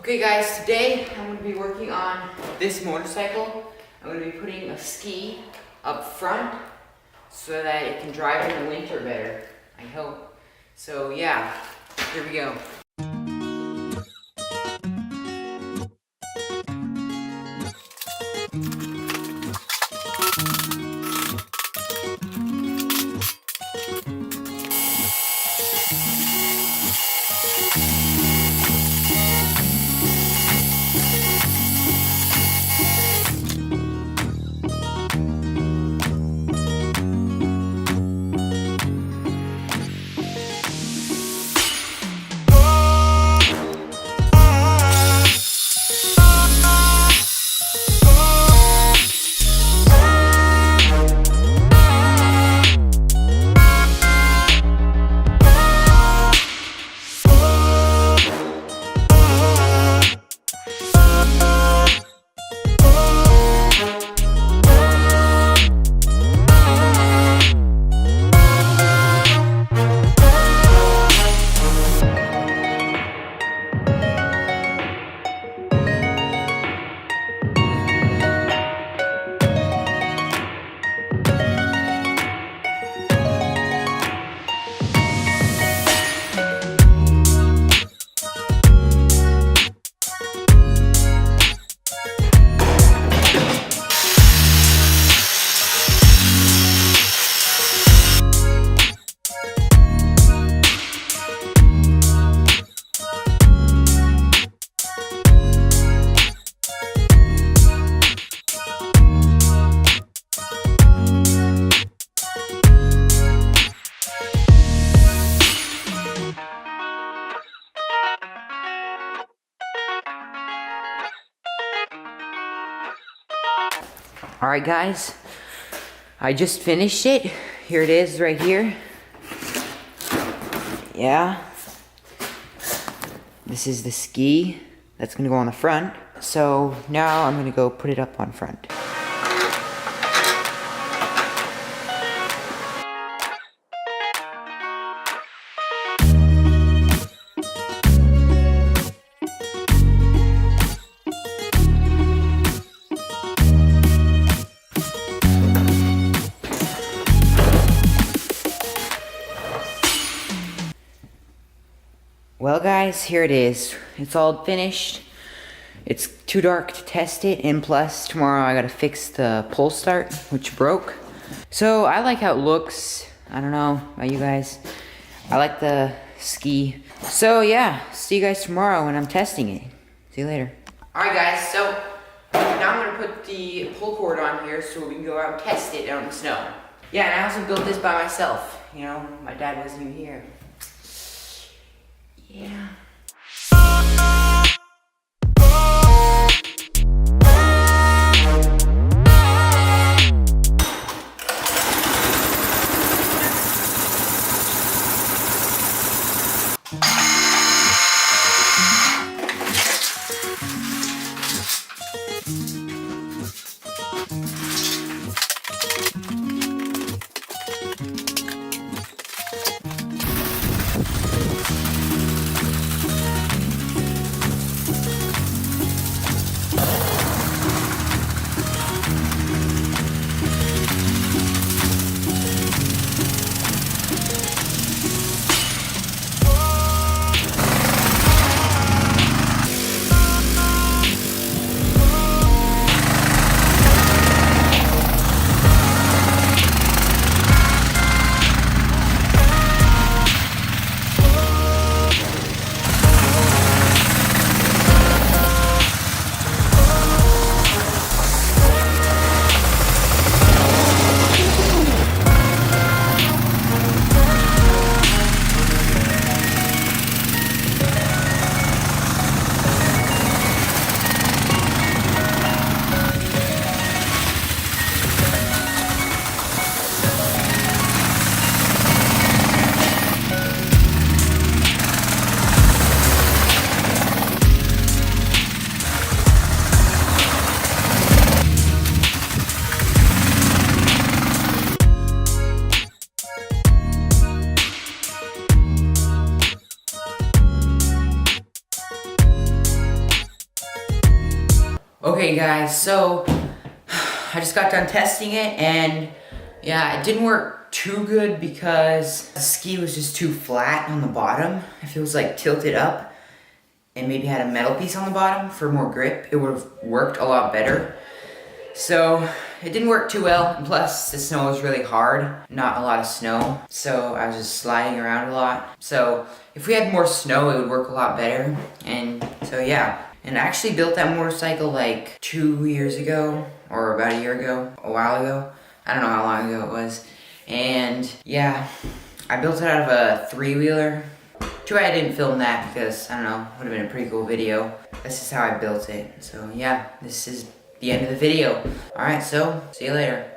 Okay guys, today I'm going to be working on this motorcycle. I'm going to be putting a ski up front so that it can drive in the winter better, I hope. So yeah, here we go. Alright guys, I just finished it. Here it is right here. Yeah. This is the ski that's gonna go on the front. So now I'm gonna go put it up on front. Well guys, here it is. It's all finished. It's too dark to test it, and plus tomorrow I gotta fix the pull start, which broke. So I like how it looks. I don't know about you guys. I like the ski. So yeah, see you guys tomorrow when I'm testing it. See you later. Alright guys, so now I'm gonna put the pull cord on here so we can go out and test it out in the snow. Yeah, and I also built this by myself. You know, my dad wasn't even here. Yeah. Okay guys, so I just got done testing it and yeah, it didn't work too good because the ski was just too flat on the bottom. If it was like tilted up and maybe had a metal piece on the bottom for more grip, it would have worked a lot better. So it didn't work too well, and plus the snow was really hard, not a lot of snow, so I was just sliding around a lot. So if we had more snow, it would work a lot better, and so yeah. And I actually built that motorcycle like 2 years ago, or about a year ago, a while ago. I don't know how long ago it was. And yeah, I built it out of a 3-wheeler. Too bad I didn't film that because, I don't know, would have been a pretty cool video. This is how I built it. So yeah, this is the end of the video. Alright, so see you later.